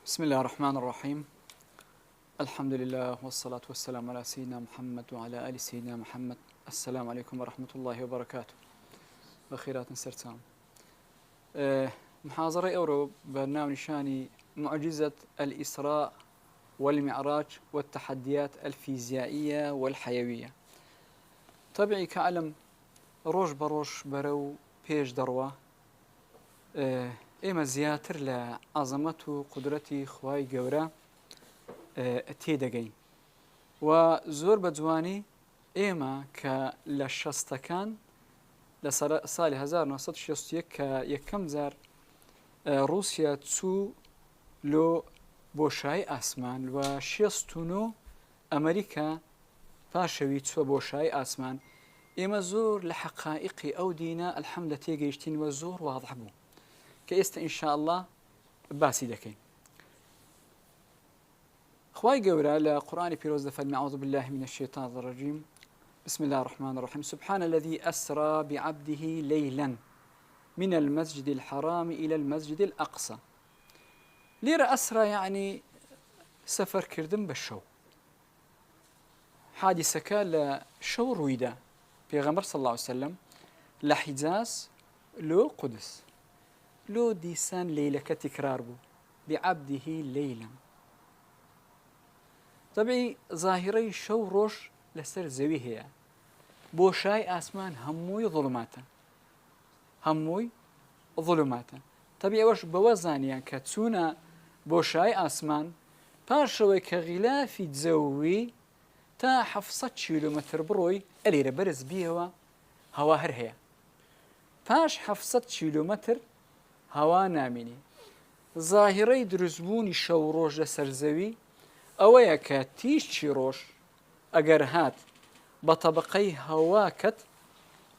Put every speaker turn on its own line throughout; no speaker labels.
بسم الله الرحمن الرحيم. الحمد لله والصلاة والسلام على سيدنا محمد وعلى آل سيدنا محمد. السلام عليكم ورحمة الله وبركاته. بخيرات سرتام. محاضرة أورو برنامج نشاني معجزة الإسراء والمعراج والتحديات الفيزيائية والحيوية. طبيعي كعلم روش بروش برو بيش دروة ئێمە زیاتر لە عەزەمەت و قودرەتی خوای گەورە تێدەگەین و زۆر بە جوانی ئێمە کە لە شەستەکان لە ساڵی 1961 کە یەکەم جار رووسیا چوو لۆ بۆشایی ئاسمان و 69 ئەمریکا پاشەوی چووە بۆشایی ئاسمان. ئێمە زۆر لە حەقائیقی ئەو دینە ئەلحەمدە تێگەیشتین و زۆر واضح بوو کە ئێستا ئینشاء الله باسی دەکەین. خوای گەورە لە قورآنی پیرۆز دەفەرمێ أعوذ بالله من الشيطان الرجيم بسم الله الرحمن الرحيم سبحان الذي أسرى بعبده ليلا من المسجد الحرام إلى المسجد الأقصى. ليرة أسرى يعني سفر كردن بالشو حادثة لشو رويدا پیغمبر صلى الله عليه وسلم لحجاز لو قدس لو ديسان ليلك تكرار بو بعبده ليلا. طبعي ظاهري شو روش لسر زوي هي بوشاي آسمان هموي ظلماتا هموي ظلماتا. طبعي وش بوزانيا كتسونا بوشاي آسمان باشوي كغلافي تزوي تا 700 كيلومتر بروي اللي برز بيها هوا هر هي باش 700 كيلومتر هوا نامینی. ظاهرەی دروستبوونی شەو ڕۆژ لە سەرزەوی ئەوەیە کە تیشی ڕۆژ ئەگەر هات بە تەبقەی هەواکەت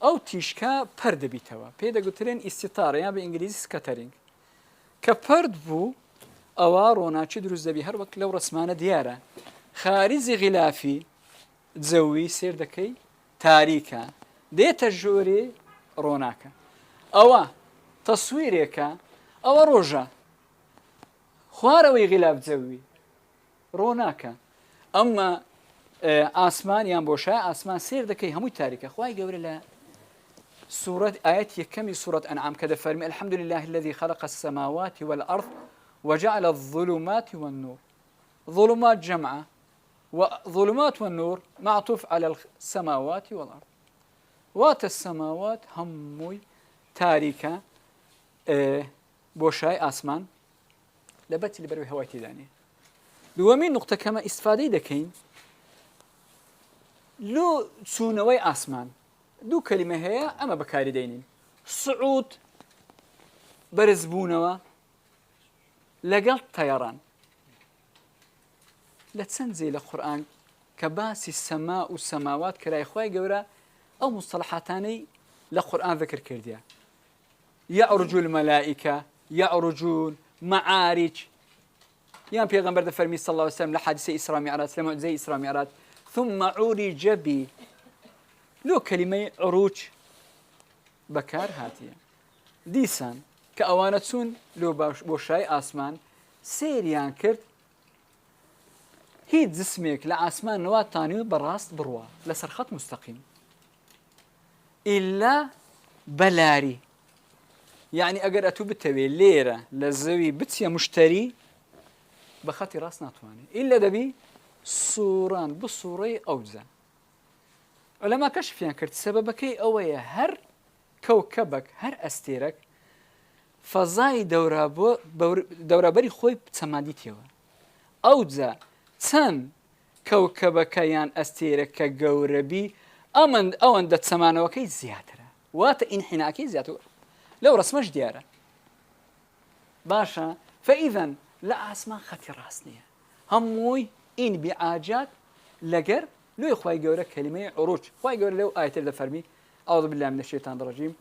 ئەو تیشکە پەر دەبیتەوە، پێی دەگوترێن ئیستیتارە یان بە ئینگلیزی سکەتەرینگ. کە پەرد بوو ئەوە ڕۆناچی دروست دەبی هەر وەک لەو ڕسمانە دیارە خاریزی غلافی جەوی سێر دەکەی تاریکە دێتە ژۆرێ ڕۆناکە. ئەوە تەسویرێکە ئەوە ڕۆژە خوارەوەی غلاف جەوی ڕۆناکە. ئەمما ئاسمان یان بۆشای ئاسمان سێر دەکەی هەمووی تاریکە. خوای گەورە لە سورة آية يكمل سورة أنعام كذا فرمي الحمد لله الذي خلق السماوات والأرض وجعل الظلمات والنور. ظلمات جمعة وظلمات والنور معطوف على السماوات والأرض. وات السماوات هموي تاریکە بۆشای ئاسمان لە بەتی لە بەروی هەوای تێدانێ. دووەمین نوقتە کەمە ئیسفادەی دەکەین لۆ چوونەوەی ئاسمان دوو کەلیمە هەیە ئەمە بەکاری دەینین. سعود بەرزبوونەوە لەگەڵ تەیەڕان لە چەند جێ لە قورئان کە باسی سەما و سەماوات کرای خوای گەورە ئەو مستەلحاتانەی لە قورئان ذکر کردیە. يعرج الملائكة يعرجون معارج يا پیغمبر دفرمي صلى الله عليه وسلم لحادثة إسراء معراج لمعجزة إسراء معراج ثم عرج بي لو كلمة عروج بكار هاتية ديسان كأوانتون لو بوشاي آسمان سيريان كرد هيد جسمك لآسمان نوات تانيو براست بروا لسرخط مستقيم إلا بلاري يعني أجر أتوب التوي ليرة للزوي بتسيا مشتري بخاتي راس ناتواني إلا دبي صوران بصوري أوزا. علماء كشف يعني كرت سببكي أويا هر كوكبك هر أستيرك فضاي دورابري خوي بتسماديتيوا أوزا تن كوكبك يان أستيرك كجوربي أمن أون دت سمانة وكي زيادة وات إنحناء كي زيادة لو رسمش ديارة باشا. فإذا لا أسماء خطي راسنية هموي إن بعاجات لقر لو يخوي جورة كلمة عروج خوي جورة لو آية الفرمي أعوذ بالله من الشيطان الرجيم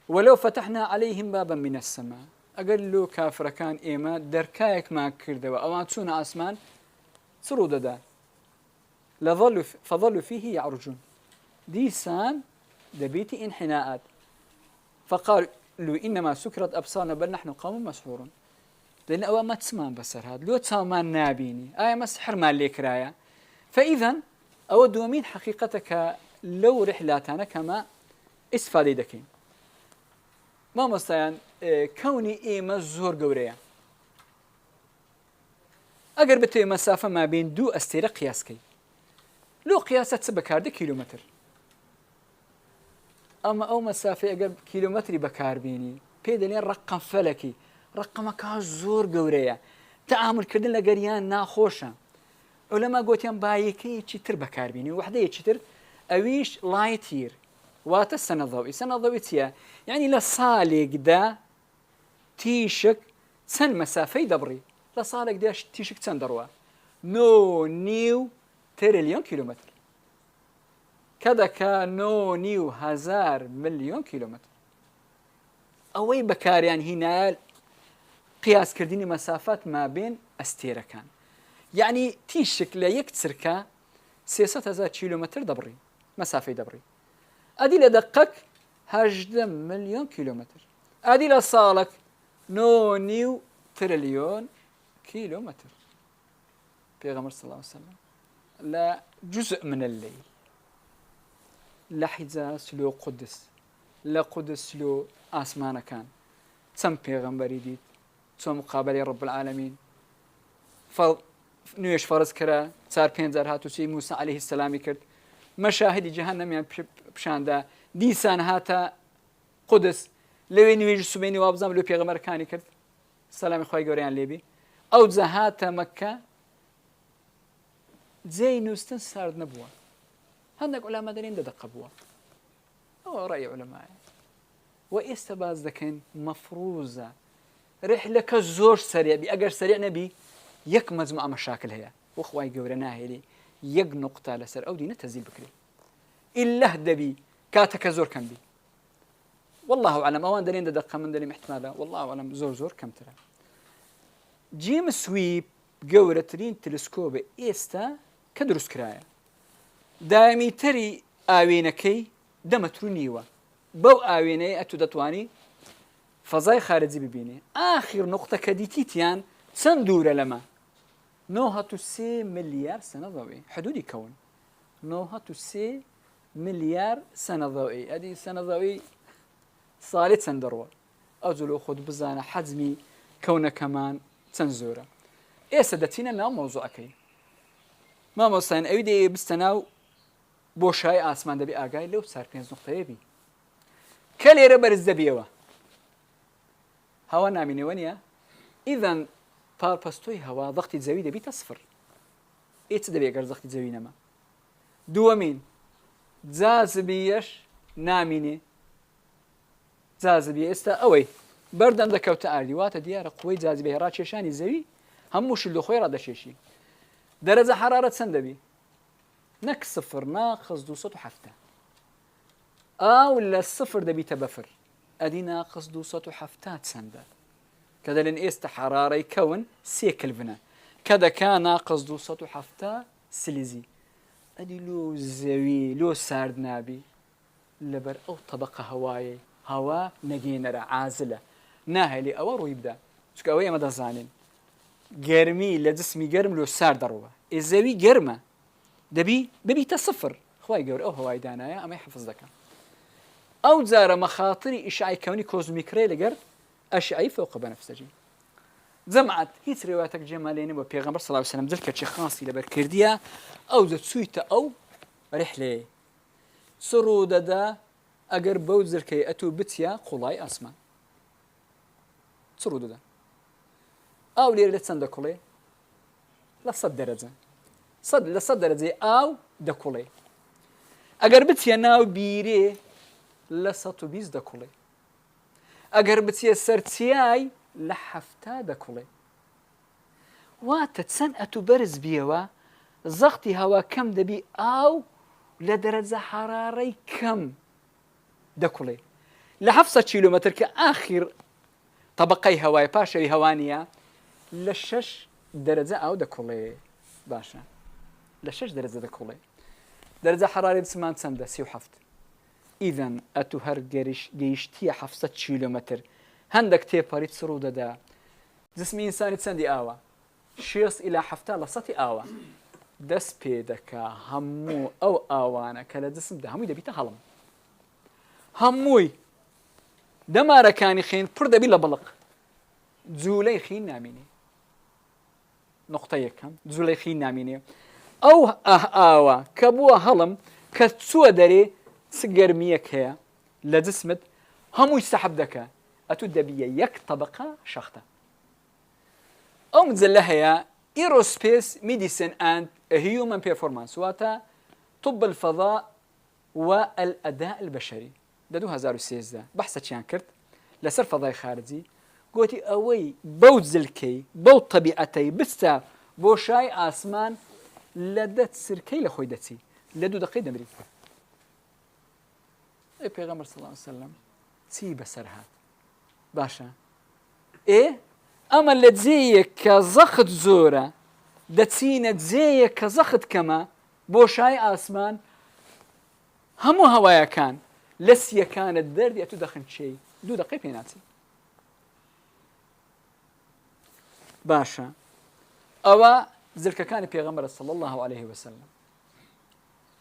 ولو فتحنا عليهم بابا من السماء أقل له كافر كان إيما دركايك ما كردوا أو تسون أسمان سرود دا فظلوا فيه يعرجون ديسان دبيتي انحناءات فقال له إنما سكرت أبصارنا بل نحن قوم مسحورون. لأن أو ما تسمع بسر هذا لو تسمع نابيني ما سحر ما اللي كرايا فإذا أو دومين حقيقتك لو رحلاتنا كما استفادة دكين ما مثلا كوني إيمة زور قورية أجر بتوي مسافة ما بين دو أستيرة قياسكي لو قياسات سبكاردي كيلومتر أما أو مسافة أجر كيلومتري بكار بيني بيدلين رقم فلكي رقمك زور قورية تعامل كردن لقريان ناخوشة علماء قوتيان بايكي تشتر بكار بيني وحدة يتشتر أويش لايتير وات السنة الضوئي سنة الضوئي تيا يعني لصالق دا تيشك سن مسافة دبري لصالق دا تيشك سن دروا نو نيو تريليون كيلومتر كذا كانو نيو 1000 مليون كيلومتر أوي بكاريان هنا قياس كرديني مسافات ما بين أستيركان يعني تيشك لا يكتسركا 600,000 كيلومتر دبري مسافة دبري أدي لدقك 8 مليون كيلومتر أدي لصالك نو نيو تريليون كيلومتر بيغمر صلى الله عليه وسلم لا جزء من الليل لا حجاز لو قدس لا قدس لو آسمان كان تم بيغمبري ديت تم مقابلة رب العالمين نويش فرز كرا صار بينزر هاتو سي موسى عليه السلام كرت مشاهد جهنم يعني بشاندا ديسان هاتا قدس لو نويج سبيني وابزام لو بيغمر كاني كرت سلام خوي غوريان ليبي او زهاتا مكة زي نوستن سارد نبوة هندك علماء دلين دقة بوا هو رأي علماء وإستباز ذكين مفروزة رحلة كزور سريع بأجر سريع نبي يك مجموعة مشاكل هي وخواي قورنا هيلي يك نقطة لسر أو دينا تزيل بكري إلا دبي كاتك زور كم بي والله أعلم أوان دلين دقة من دليل احتمالا والله أعلم زور كم ترى جيمس ويب قورترين تلسكوب إستا كدرس كرايا دائمي تري آوينكي دمترو نيوة بو آويني أتو دتواني فضاي خارجي ببيني آخر نقطة كديتيتيان سندورة لما نوها 3 مليار سنة ضوئي حدودي كون نوها 3 مليار سنة ضوئي هذه سنة ضوئي صالت سندروة أجلو خد بزانا حزمي كون كمان سنزورة إيه سدتينا لا موضوع كي ما موصين أيدي بستناو بوشاي آسمان دبي آقاي لو صار 5 نقطة يبي كلي ربرز دبيوه هوا ناميني ونيا إذن باربستوي هوا ضغط الزاوية دبي صفر إيه تدبي أقر ضغط الزاوية نما دوامين جاذبيش ناميني جاذبية استا أوي بردن ذكوت أردي واتا ديار قوي جاذبية راتشيشاني الزاوية هموش اللي خوي راد شيشي درجة حرارة سندبي نك صفر ناقص 207 ولا الصفر دبي تبفر أدي ناقص 207 سندا كذا لن إست حرارة يكون 6 كلفنا كذا كان ناقص 207 سليزي أدي لو زوي لو سارد نابي لبر أو طبقة هواي هوا نجينرا عازلة ناهلي أورو يبدأ شو أوي ما دزانين جرمي لجسمي جرم لو سارد روه الزوي جرمة دبي ببي تصفر خواي جور أو هواي دانايا أما يحفظ ذكر أو زار مخاطر إشعاع كوني كوزميكري لجر أشعاع فوق بنفسجي جمعت هيت روايتك جمالين وبيغمبر صلى الله عليه وسلم ذلك شيء خاص لبر كرديا أو ذات سويته أو رحلة سرود دا أجر بوزر كي أتو بتيا قلاي أسمان سرود دا أو ليرة سندكولي لا صد درجة لا صد درجة أو دكولي أجر بتيا ناو بيري لساتو بيز دكولي أجر بتيا سرتياي لحفتا دكولي واتتسن أتو برز بيوا زغتي هوا كم دبي أو لدرجة حراري كم دكولي لحفصة كيلومتر كآخر طبقي هواي باشا هوانيا لشش درجة أو دكولي باشا لشش درجة دكولي درجة حراري بسمان سنده 37 إذن أتو هر جيشتي حفصة كيلومتر هندك تيباريت سرودة دا جسمی ئینسانی چەندی ئاوە 6 إلى 7 لە 100 ئاوە دەست پێ دەکا هەموو ئەو ئاوانە کە لە جسمدا هەمووی دەبیتە هەڵم هەمووی دەمارەکانی خین پڕ دەبی لە بڵق جوولەی خین نامینێ نقطە یەکەم جوولەی خین نامینێ ئەو ئاوە کە بووە هەڵم کە چووە دەرێ چ گەرمیەک هەیە لە جسمت هەمووی سەحب دەکە ئەتوو دەبیە یەک طەبقە شەختە ئەو مجلە هەیە Aerospace Medicine and Human Performance واتە طب الفضاء والأداء البشري لە 2013 بەحسە چیان کرد لەسەر فەضای خارجی گوتی ئەوەی بەو جلکەی بەو طەبیعەتەی بستە بۆ شای ئاسمان لە 10 سرکەی لە خۆی دەچی لە 2 دقەی دەمری پێغەمبەر صلی الله علیه وسلم چی بەسەر هات باشە ئەمە لە جێیەک کە زەخت زۆرە دەچینە جێیەک کە زەخت کەمە بۆ شای ئاسمان هەموو هەوایەکان لە سیەکانت دەردی ئەتوو دەخن چێی 2 دقەی پێ ناچی باشە ئەوە زلکەکانی پێغەمبەر صلی الله عليه وسلم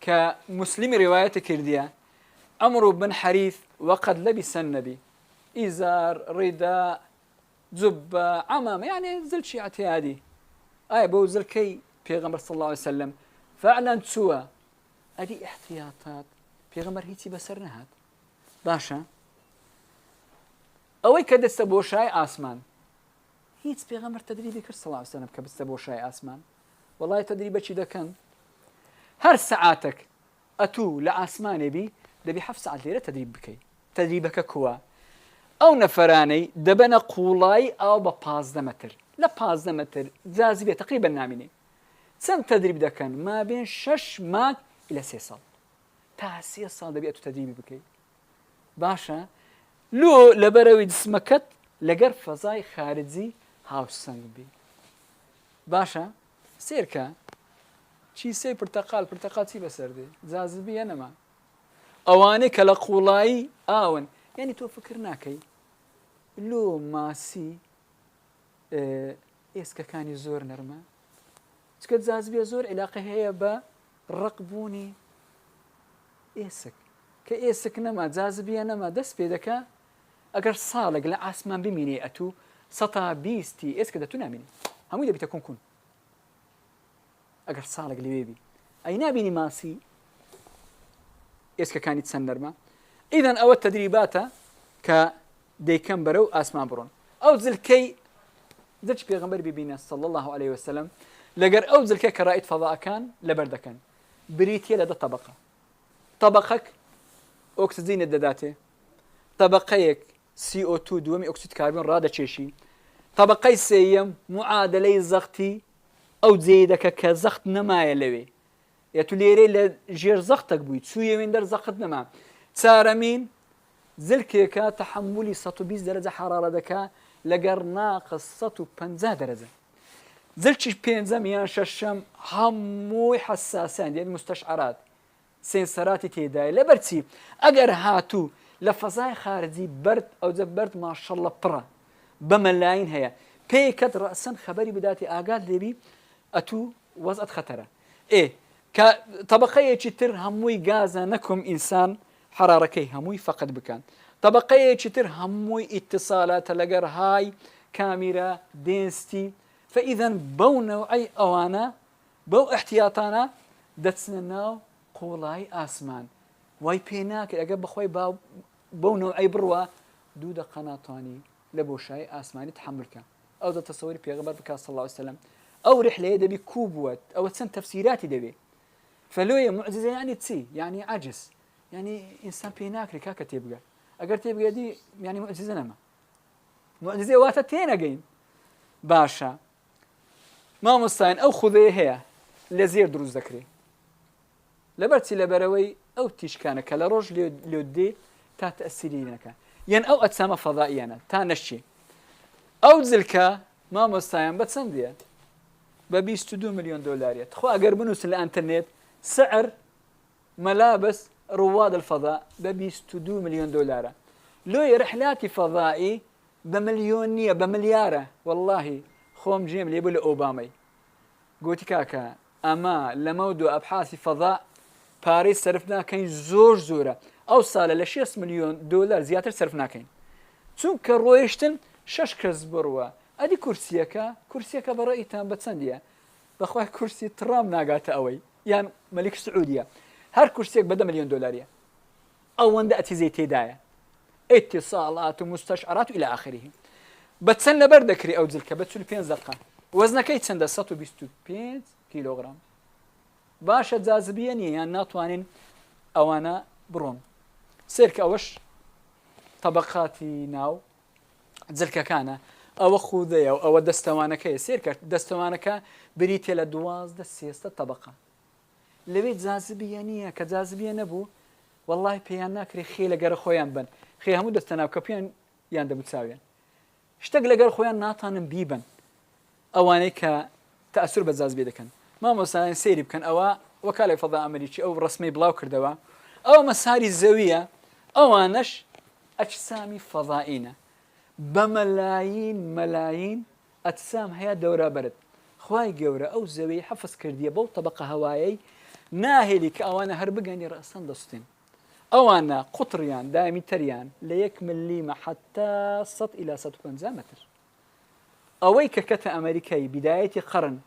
کە مسلمی ڕێوایەتە کردیە عمرو بن حەریث وقد لبس النبي إزار رداء جبة عمامة يعني زلشي اعتيادي بو زلكي بيغمبر صلى الله عليه وسلم فعلا سوى أدي احتياطات بيغمبر هيتي بسرنهات باشا أوي كدست بو شاي آسمان هيت بيغمبر تدريبي كر صلى الله عليه وسلم كبست بو شاي آسمان والله تدريبه شي دكن هر ساعاتك أتو لآسمان بي دەبی 7 ساعت لێرە تدریب بکەی تدریبەکە کووە ئەو نەفەرانەی دەبەنە قوڵای ئاو بە 15 متر لە 15 متر جاذبێ تقریبا نامینێ چەند تدریب دەکەن ما بین 6 مانگ إلى 3 ساڵ تا 3 ساڵ دەبی ئەتوو تدریبی بکەی باشە لۆ لەبەرەوەی جسمەکەت لەگەر فەزای خارجی هاوسەنگ بی باشە سێرکە چیسەی پرتەقال چی بەسەردێ جاذبیە نەما ئەوانەی کە لە قوڵایی ئاون یعنی تۆ فکر ناکەی لۆ ماسی ئێسکەکانی زۆر نەرمە چکە جاذبیە زۆر علاقە هەیە بە ڕقبوونی ئێسک کە ئێسک نەما جاذبیە نەما دەست پێ دەکا ئەگەر ساڵێک لە ئاسمان بمینێ ئەتوو 120 ئێسکە دەتوو نامینی هەمووی دەبیتە کونکون ئەگەر ساڵێک لەوێ بی ئەی نابینی ماسی ئێسکەکانی چەند نەرمە ئیدەن ئەوە تەدریباتە کە دەیکەم بەرەو ئاسمان بڕۆن ئەو جلکەی دەچ پێغەمبەر ببینە صلی الله عليه وسلم لەگەر ئەو جلکە کە ڕائید فەضاءەکان لەبەر دەکەن بریتیە لە 10 طبقە طبقەک ئۆکسجینت دەداتێ طبقەیەک CO2 دووەمی ئۆکسید کاربۆن ڕادەچێشی طبقەی سێیەم معادلەی زەختی ئەو جێی دەکە کە زەخت نەمایە لەوێ تو لێرەی لە ژێر زەختێک بووی چوویەوێن دەر زەخت نەما چارەمین زلکێکە تەحملی 120 دەرەجە حرارە دەکا لەگەر ناقص 150 دەرەجە زلکی پێنجەم یان شەشەم هەمووی حساسیان یعنی مستەشعرات سێنسەراتی تێدایە لەبەرچی ئەگەر هاتوو لە فەزای خارجی بەرد ئەوجە بەرد ماشەڵڵە پڕە بەمەلاین هەیە پێیکەت ڕەسەن خەبەری بداتی ئاگات لێبی ئەتوو وەزعەت خەتەرە کە طبقەیەکی تر هەمووی گازە نەکۆم ئینسان حرارەکەی هەمووی فەقەت بکەن طبقەیەکی تر هەمووی ئیتیسالاتە لەگەر های کامیرە دێنستی فەئیدەن بەو نەوعەی ئەوانە بەو احتیاتانە دەچنە ناو قوڵای ئاسمان وای پێ ناکرد ئەگەر بەخۆی بەو نەوعەی بڕوە 2 دقە ناتوانی لە بۆشایی ئاسمانی تحملکە ئەو دە تەسەووری پێغەمبەر بکە صلی الله عليه وسلم ئەو ڕحلەیە دەبی کوو بووە ئەوە چەند تەفسیراتی دەبێ فلوية معجزة يعني تسي يعني عجز يعني إنسان بيناكري كاكا تبقى أقر تبقى دي يعني معجزة نما معجزة واتتين أجين باشا ما مستعين أو خذيه هي لزير دروز ذكري لبرتي لبروي أو تيشكانك كالروج لودي تا تأثيرينك يعني أو أجسام فضائية أنا تا نشي أو زلكا ما مستعين بتسندية ب$22 مليون تخو أقر بنوس الانترنت سعر ملابس رواد الفضاء ب$22 مليون لو رحلات فضائي بمليون نییە بە ملیارە واللهی خۆم جێم لێبوو لە ئۆبامەی گوتی کاکە ئەمە لەمە دوو ئەبحاسی فەضا پارەی سەرف ناکەین زۆر زۆرە ئەو ساڵە لە 6 ملیۆن دۆلار زیاتر سەرف ناکەین چونکە ڕۆیشتن 6 کەس بڕوە ئەدی کورسیەکە بەڕێیتان بە چەندیە بەخوای کورسی ترام ناگاتە ئەوەی یان مەلیک سعودیە هەر کورسێک بە 10 ملیۆن دۆلاریە ئەوەندە ئەتیزەی تێدایە اتصالات و مستشعرات و إلى آخره بتسن لبر دكري أو زلكة بتسول 5 دقيقة وزنك يتسند 125 كيلوغرام باشا جاذبية يعني ناتوانين أوانا برون سيرك أوش طبقاتي ناو زلكة كان أو خوذية أو دستوانك سيرك دستوانك بريتي لدواز دسيستة طبقة لبيت جاذبية يعني كجاذبية نبو والله بيان ناكري خيلة جر خويان بن خي همو دستناو كبيان يان دمتساويان اشتاق لقر خويان ناتانم بيبن اواني كتأثر بجاذبية دكن ما مثلا سيري بكن او وكالة فضاء امريكي او رسمي بلاو كردوا او مساري الزاوية اوانش اجسامي فضائية بملايين اجسام هي دورة برد خواي جورة او زاوية حفظ كردية بو طبقة هوايي ناهلي كاوانا هربقاني رأسان دستين أوانا قطريان دايمتريان ليك مليمة حتى 100 إلى 150 متر أويك كتا أمريكي بداية قرن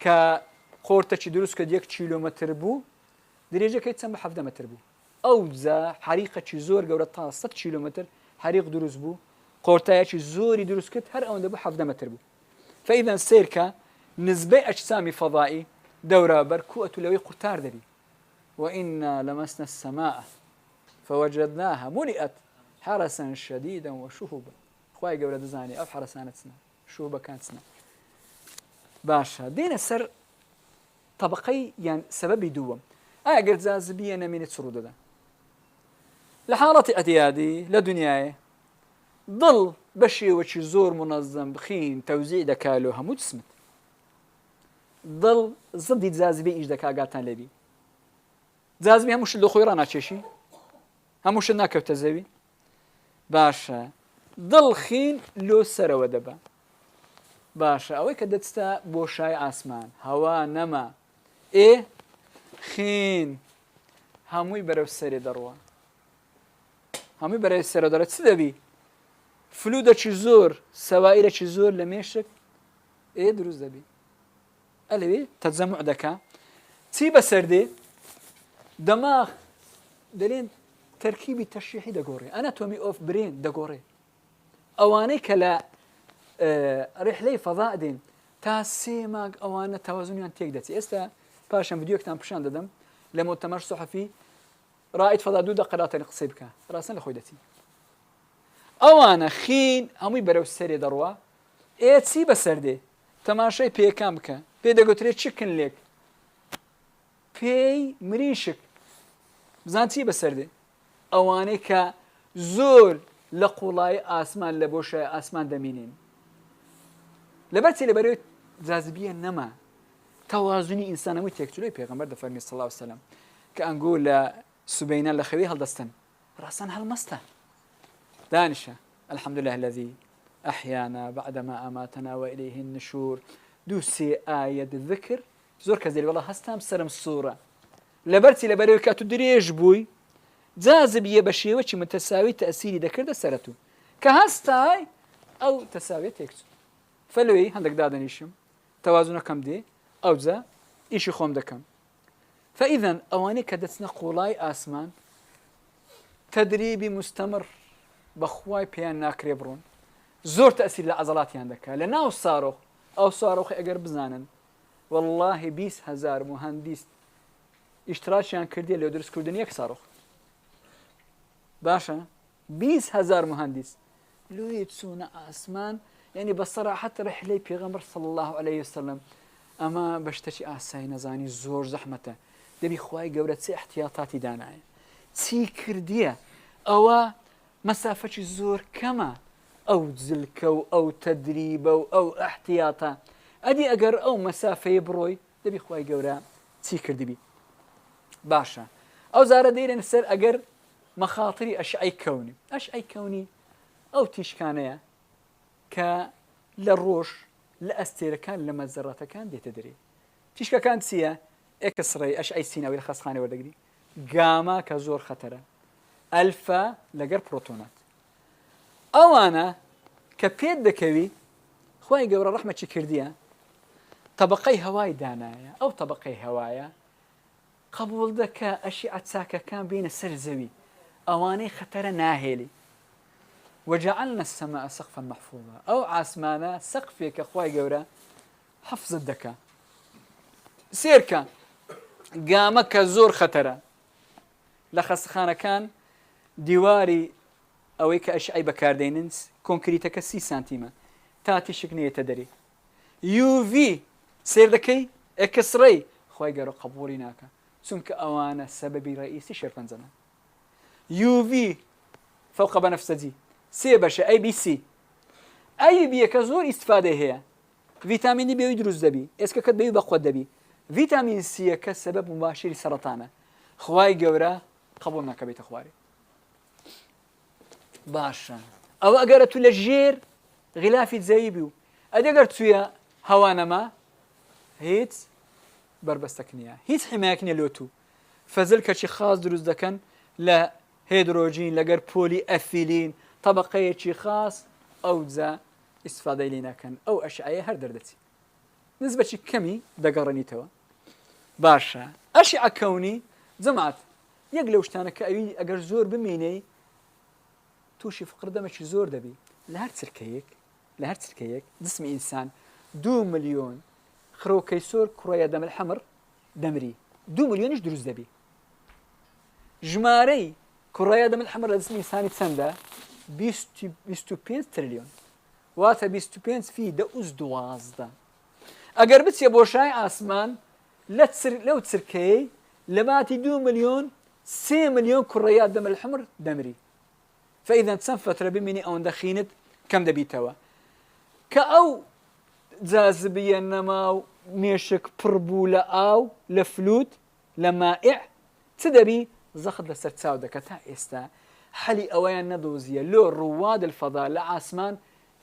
كقورتك دروس كديك كيلومتر بو دريجة كيتسمى 7 متر بو أوزا حريقة زور قورتها 100 كيلومتر حريق دروس بو قورتايا زوري دروس كت هر أون دبو 7 متر بو فإذا سيركا نسبة أجسامي فضائي دورة بركوة لوي قطار دبي وإنا لمسنا السماء فوجدناها ملئت حرسا شديدا وشهبا خواهي قولة دزاني أو حرسانتنا شهبا كانتنا باشا دين السر طبقي يعني سببي دوم قلت جاذبية نمينة سرودة دا لحالة اعتيادي لدنياي ضل بشي وشي زور منظم بخين توزيع دكالو همو جسمت ضل ضد جاذبية إيش دكا قاتان لبي جاذبية هموش اللي خويرانا تشيشي هموش ناكوتە زەوی باشە دڵخین لۆ سەرەوە دەبا باشە ئەوەی کە دەچتە بۆشای ئاسمان هەوا نەما خین هەمووی بەرەو سەرێ دەڕوە هەمووی بەرەو سەرە دەڕێت چ دەبی فلودەکی زۆر سەوائرێکی زۆر لە مێشک دروست دەبی ئەلەوێ تەجەموع دەکا چی بەسەر دێ دەماغ دەڵێن تركيبي تشريحي دقوري اناتومي اوف برين دقوري اواني كلا رحله فضاء دين تاسي ماق اوانا توازنيان تيك داتي استا باشا فيديو كتان بشان ددم لمؤتمر صحفي رائد فضاء دودة قرات نقصيبك راسا لخوي داتي اوانا خين همي برو السري دروا تسي بسردي تماشي بيكام بك بيدا قوتري تشكن ليك بي مريشك بزانتي بسردي ئەوانەی کە زۆر لە قوڵای ئاسمان لە بۆشای ئاسمان دەمینین لەبەرچی لەبەرەوەی جاذبیە نەما تەوازنی ئینسانەوەی تێکچووی پێغەمبەر دەفەرمی صلی الله علیه وسلم کە ئەنگۆ لە سوبەینە لە خەوی هەڵدەستن ڕاستەن هەڵمەستە دانیشە الحمد لله الذي أحيانا بعدما أماتنا وإليه النشور دوسي آية الذكر زۆر کەس دەڵێ وەڵا هەستام سەرم سوورە لەبەرچی لەبەرەوەی کە تو درێژ بووی جاذبية بشيوة متساوي تأثيري ذكر سرتو كهستاي أو تساوي تكسو فلوي عندك دادن إيشم توازن كم دي أو ذا إيش خوم دكم فإذا أواني كدتنا قولاي آسمان تدريبي مستمر بخواي بيان ناكري برون زور تأثير لعضلاتي عندك لأنه صاروخ أو صاروخ أجر بزانن والله 20,000 مهندس اشتراكيان كردية لو درس كردن يك صاروخ باشا 20,000 مهندس لو يتسون آسمان يعني بصراحة رحلة بيغمبر صلى الله عليه وسلم أما بشتشي آساي نزاني زور زحمته دبي خواي قورة سي احتياطاتي داناي سي كردية أو مسافة زور كما أو زلكو أو تدريبو أو احتياطا أدي أقر أو مسافة بروي دبي خواي قورة سي كردبي باشا أو زارة ديرين السر أقر مخاطري أشعي كوني أو تيشكانية کە لە ڕۆژ لە ئەستێرەکان لە مەزەڕەتەکان دێتە دەرێ تیشکەکان چییە؟ ئێکسڕێی ئەشعی سیناوی لە خەستخانە وەردەگری گاما کە زۆر خەتەرە ئەلفا لەگەر پرۆتۆنات ئەوانە کە پێت دەکەوی خوای گەورە ڕەحمەتی کردیە طبقەی هەوای دانایە ئەو طبقەی هەوایە قبول دەکە ئەشیعە چاکەکان بینە سەر زەوی ئەوانەی خەتەرە ناهێلی وجعلنا السماء سقفا محفوظا ئەو ئاسمانە سەقفێکە خوای گەورە حەفزت دەکا سێرکە گامە کە زۆر خەتەرە لە خەستخانەکان دیواری ئەوەی کە ئەشعی بەکاردێنن کۆنکریتەکە 30 سانتیمە تا تیشک نێتە دەری UV سێر دەکەی ئەکسڕەی خوای گەورە قبوڵی ناکە چونکە ئەوانە سەبەبی ڕئیسی شێرپەنجەمە UV فوق بەنەفسەجی سێ بەشە ABC ئەیبیەکە زۆر ئیسفادەی هەیە ڤیتامینی بێوی دروست دەبی ئێسکەکەت بێوی بەخۆت دەبی ڤیتامین سیەکە سەبەب مباشری سەرەتانە خوای گەورە قبول ناکە بێتە خوارێ باشە ئەوە ئەگەرە تو لە ژێر غلافی زەوی بی و ئەدەگەر تویە هەوانەما هیچ بربەستەک نییە هیچ حمایەک نییە لۆ تو فەزل کەچی خاص دروست دەکەن لە هێدرۆژین لەگەر پۆلی ئەفیلین طبقەیەکی خاص ئەو جا ئیسفادەی لێ ناکەن ئەو ئەشعەیە هەر دەردەچی نسبەتی کەمی دەگەڕێنیتەوە باشە ئەشعە کەونی جەماعەت یەک لەو شتانە کە ئەوی ئەگەر زۆر بمێنەی تووشی فقر دەمەکی زۆر دەبی لە هەر چرکەیەک جسمی ئینسان 2 ملیۆن خڕۆکەی سۆر کوڕەیە دەمە حەمر دەمری 2 ملیۆنیش دروست دەبی ژمارەی کوڕەیە دەمە حەمر لە جسمی ئینسانی چەندە 25 تریلیۆن واتە 25 فی 12 ئەگەر بچێ بۆشای ئاسمان لەو چرکەیە لە باتی 2 ملیۆن 3 ملیۆن کوڕەیە دەمە حەمر دەمری فإذا چەند فترە بمینی ئەوەندە خینت کەم دەبیتەوە کە ئەو جاذبیە نەما و مێشک پڕ بوو لە ئاو لە فلوت لە مائع چ دەبی زەخت لەسەر چاو دەکە تا ئێستا حەلی ئەوەیان نەدۆزیە لۆ ڕواد الفەضا لە ئاسمان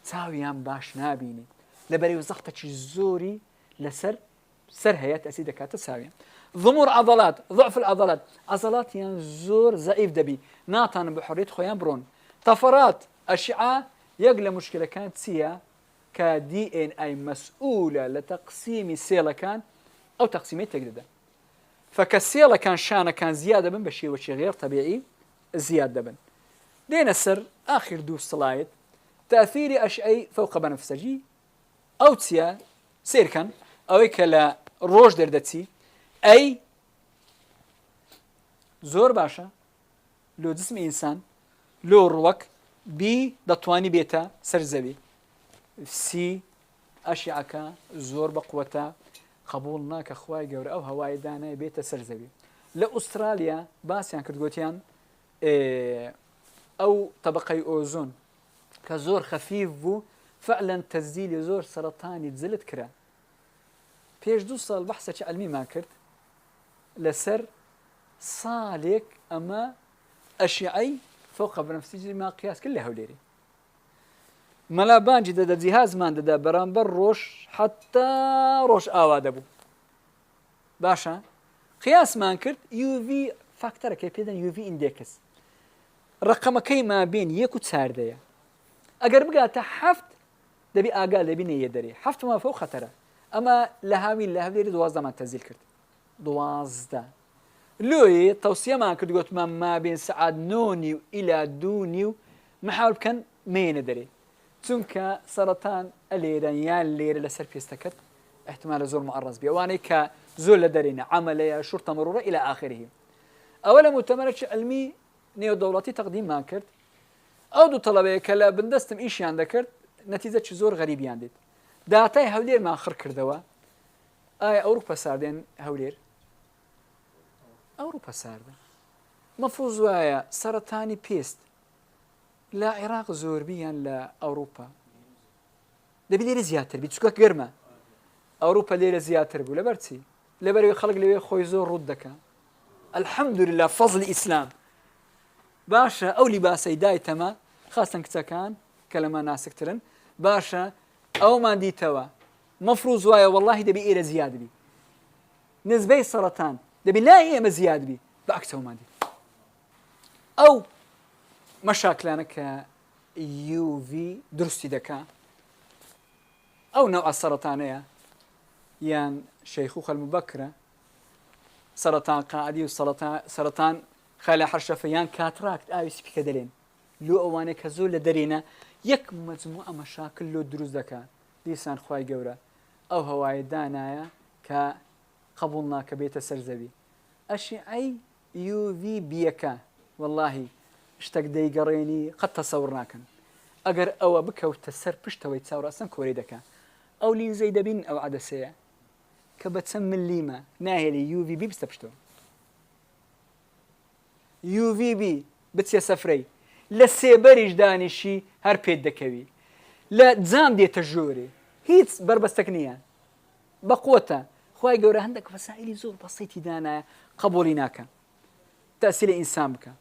چاویان باش نابینی لەبەرەوە زەختێکی زۆری لەسەر هەیە تەسی دەکاتە چاویان ضمور عضلات ضعف العضلات عضلاتیان زۆر زەعیف دەبی ناتانن بە حەڕیت خۆیان بڕۆن تەفەرات ئەشعە یەک لە مشکلەکان چییە کە DNA مەسئولە لە تەقسیمی سێڵەکان ئەو تەقسیمەی تێک دەدەن فکە سێڵەکان شانەکان زیاد دەبن بە شێوەی غێر طبیعی زیاد دەبن دێنە سەر ئاخر 2 سلاید تأثیری ئەشعەی فوق بەنەفسەجی ئەو چییە سێرکەن ئەوەی کە لە ڕۆژ دەردەچی ئەی زۆر باشە لۆ جسمی ئینسان لۆ ڕوەک بی دەتوانی بێتە سەر زەوی سی ئەشعەکە زۆر بە قووەتە قبول ناکە خوای گەورە ئەو هەوای دانای بێتە سەر زەوی لە ئوسترالیا باسییان کرد گوتیان ئەو طبقەی ئۆزۆن کە زۆر خەفیف بوو فعلا تەزیلی زۆر سەرەتانی جلت کرا پێش 2 ساڵ بەحسێکی عەلمیمان کرد لەسەر ساڵێک ئەمە ئەشعەی فوق بەنەفسەجی ما قیاس کرد لە هەولێری مەلا بانجی دەدا جیهازمان دەدا بەرامبەر ڕۆژ حتا ڕۆژ ئاوا دەبوو باشە قیاسمان کرد UV فاکتەرەکەی پێدەن UV ئیندێکس ڕقەمەکەی ما بین 1 و 4 ئەگەر بگاتە 7 دەبی ئاگا لەبینە یە دەری 7 ما فوق خەتەرە ئەمە لە هاوین لە هەولێری 12مان تەزیل کرد 12 لۆیە تەوسیەمان کرد گوتمان ما بین سعات 9 إلى 2 محاول بکەن مێنە دەرێ چونکە سەرەتان ئەلێرە یان لێرە لەسەر پێستەکەت احتمالە زۆر معڕەز بێ ئەوانەی کە زۆر لە دەرێنە عەمەلەیە شورتە مرۆڕە إلى آخره ئەوە لە مؤتەمەرێکی عەلمی نێودەوڵەتی تەقدیممان کرد ئەو دوو تەڵەبەیە کە لە بندەستم ئیشیان دەکرد نەتیجەی زۆر غەریبیان دێت داتای هەولێرمان خڕ کردەوە ئایا ئەوروپا ساردێن هەولێر ئەوروپا ساردە مەفروض وایە سەرەتانی پێست لە عێراق زۆربیان لە ئەوروپا دەبی لێرە زیاتر بی چکە گەرمە ئەوروپا لێرە زیاتر بوو لەبەر چی لەبەرەوەی خەڵک لەوێ خۆی زۆر ڕوود دەکە الحەمدولله فەزلی ئیسلام باشە ئەو لیباسەی دایتەمە خاستن کچەکان کە لەمە ناسکترن باشە ئەومان دیتەوە مەفروض وایە واللهی دەبی ئێرە زیاد بی نسبەی سەرەتان دەبی لای ئێمە زیاد بی بەعکسەوەمان دیت ئەو مەشاکلانە کە UV دروستی دەکا ئەو نەوع سەرەتانەیە یان شەیخوخە الموبەکرە سەرەتان قاعدی و سەرەتان خەلە حەرشەفە یان کاتراکت ئاوی سپیکە دەلێن لۆ ئەوانەیە کە زۆر لە دەرێنە یەک مەجموعە مەشاکل لۆ دروست دەکات دیسان خوای گەورە ئەو هەوایە دانایە کە قبول ناکە بێتە سەرزەوی ئەشیعەی UV بیەکە واللهی شتێک دەیگەڕێنی قەت تەسەور ناکەن ئەگەر ئەوە بکەوتە سەر پشتەوەی چاوڕاستن کۆرەی دەکات ئەو لینزەی دەبین ئەو عەدەسەیە کە بە چەند ملیمە ناهێلی UVB بستە پشتەوە UVB بچێ سەفرەی لە سێبەریش دانیشی هەر پێت دەکەوی لە جام دێتە ژۆرێ هیچ بربەستەک نییە بەقوتە خوای گەورە هەندێک وەسائلی زۆر بەسیتی دانایە قبولی ناکە تەسیری ئینسان بکە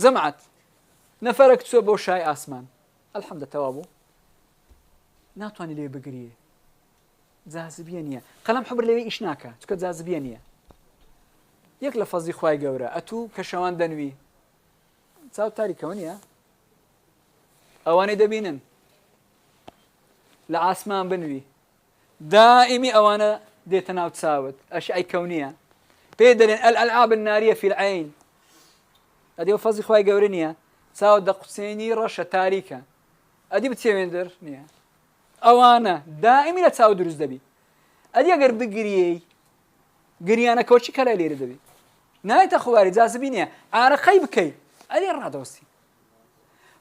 جەمعەت نەفەرێک چووە بۆ شای ئاسمان ئەلحەمدە تەوا بوو ناتوانانی لێ بگریێ جاذبیە نییە قەلەم حبر لەوێ ئیش ناکە چکە جاذبیە نییە یەک لە فەزلی خوای گەورە ئەتوو کە شەوان دەنوی چاو تاریکەوە نییە ئەوانەی دەبینن لە ئاسمان بنوی دائیمی ئەوانە دێتە ناو چاوت ئەشعەی کەونیە پێ دەڵێن الألعاب النارية في العين ئەدی فەزلی خوای گەورە نییە چاوت دەقوسێنی ڕەشە تاریکە ئەدی بچێوێندر نییە ئەوانە دائیمی لە چاو دروست دەبی ئەدی ئەگەر بگریەی گریانە کۆچی کەلای لێرە دەبی نایتە خواری جاذبی نییە عارەقەی بکەی ئەدی ڕادەوەستی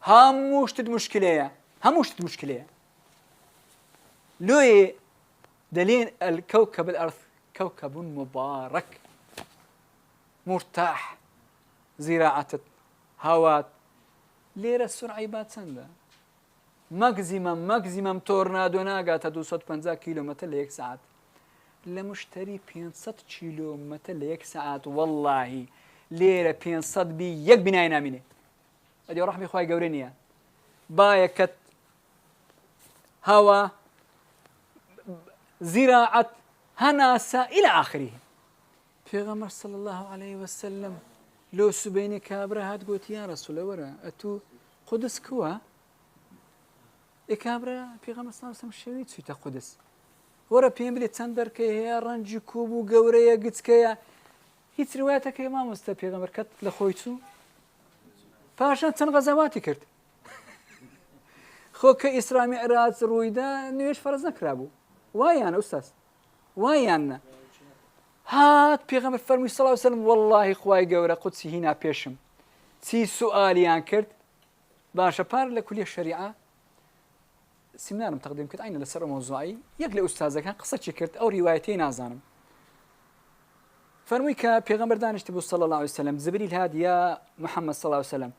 هەموو شتت مشکلەیە هەموو شتت مشکلەیە لۆیێ دەلێن الكوكب الأرض كوكب مبارك مرتاح زراعة هوات لێرە سرعی با چەندە مەگزیمەم تۆرنادۆ ناگاتە 250 کیلومتر لە یەک ساعت لە مشتری 500 کیلومتر لە یەک ساعت واللهی لێرە 500 بی یەک بینای نامینێ ئەدی ڕەحمی خوای گەورە نییە باەکەت هەوا زراعة هەناسە إلى آخره پێغەمبەر صلی الله عليه وسلم لۆ سوبەینێ کابرا هات گوتی یا ڕەسوولە وەرە ئەتوو قودس کووە کابرا پێغەمبەر صلی الله عليه وسلم شەوی چوویتە قودس وەرە پێم بڵێ چەند دەرکەی هەیە ڕەنجی کووبوو گەورەیە گچکەیە هیچ ڕوایەتەکەی مامۆستا پێغەمبەر کەت لە خۆی چوو پاشان چەند غەزەواتی کرد خۆ کە ئیسرا میعراج ڕوویدا نوێژ فەرز نەکرابوو وایانە ئوستاز وایانە هات پێغەمبەر فەرمووی صلی الله عليه وسلم واللهی خوای گەورە قودسی هینا پێشم چی سوئالیان کرد باشە پار لە کولیە شەریعە سیمینارم تەقدیم کرد عینە لەسەر مۆزوعی یەک لە ئوستازەکان قسەچی کرد ئەو ڕیوایەتەی نازانم فەرمووی کە پێغەمبەر دانیشتی بوو صلی الله عليه وسلم جبریل هات یا محەممەد صلی الله عليه وسلم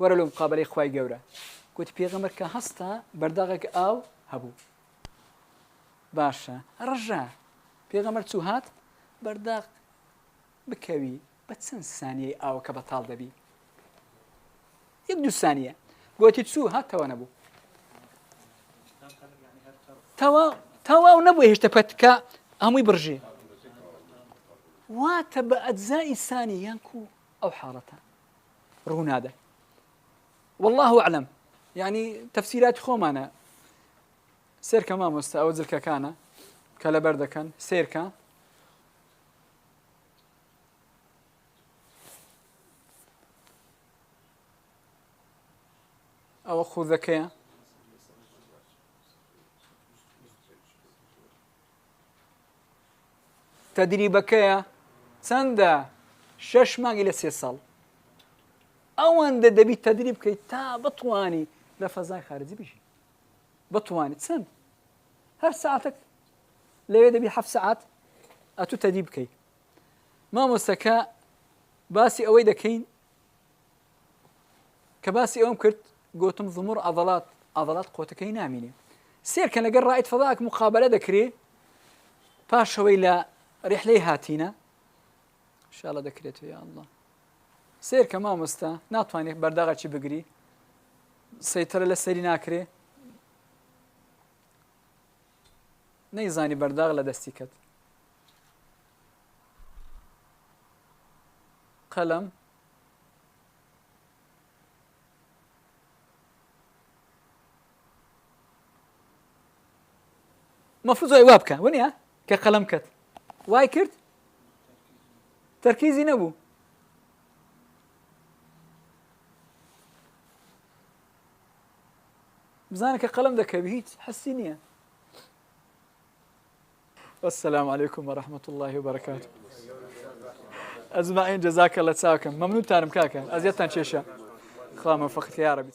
وەرە لەو مقابلەی خوای گەورە گوتی پێغەمبەر کە هەستا بەرداغێک ئاو هەبوو باشە ڕژە پێغەمبەر چوو هات بەرداغ بکەوی بە چەند سانیەی ئاوەکە بەتاڵ دەبی یەک دوو سانیە گوتی چوو هاتەوە نەبوو تەواو نەبوو هێشتا پەتکە هەمووی بڕژێ واتە بە ئەجزای سانی یانکو ئەو حاڵەتە ڕوونادە والله أعلم يعني تفسيرات خۆمانە سێرکە مامۆستا ئەوە جلکەکانە کە لەبەر دەکەن سێرکە ئەوە خوودەکەیە تەدریبەکەیە چەندە 6 مانگی لە 3 ساڵ ئەوەندە دەبی تەدریب بکەیت تا بتوانی لە فەزای خارجی بژی بتوانیت چەند هەر ساعتێک لەوێ دەبی 7 ساعت ئەتوو تەدریب بکەیت مامۆستەکە باسی ئەوەی دەکەین کە باسی ئەوم کرد گوتم ضمور عضلات قوتەکەی نامینێ سێرکە لەگەڵ ڕائید فەضاک مقابلە دەکرێت پاشەوەی لە ڕیحلەی هاتینە انشاءالله دەکرێت یا الله سێرکە مامۆستا ناتوانێت بەرداغاچی بگری سەیتەرە لە سەری ناکرێ نەیزانی بەرداغ لە دەستی کەت قەلەم مەفروض وا بکە وەنیە کە قەلەم کەت وای کرد تەرکیزی نەبوو بزانە کە قەلەم دەکەوی هیچ حەسی نییە. والسلام عليكم ورحمة الله وبركاته. أزمائين جزاك الله تساكم ممنون تانم كاكا أزيتان شيشا خلا موفقك يا ربي.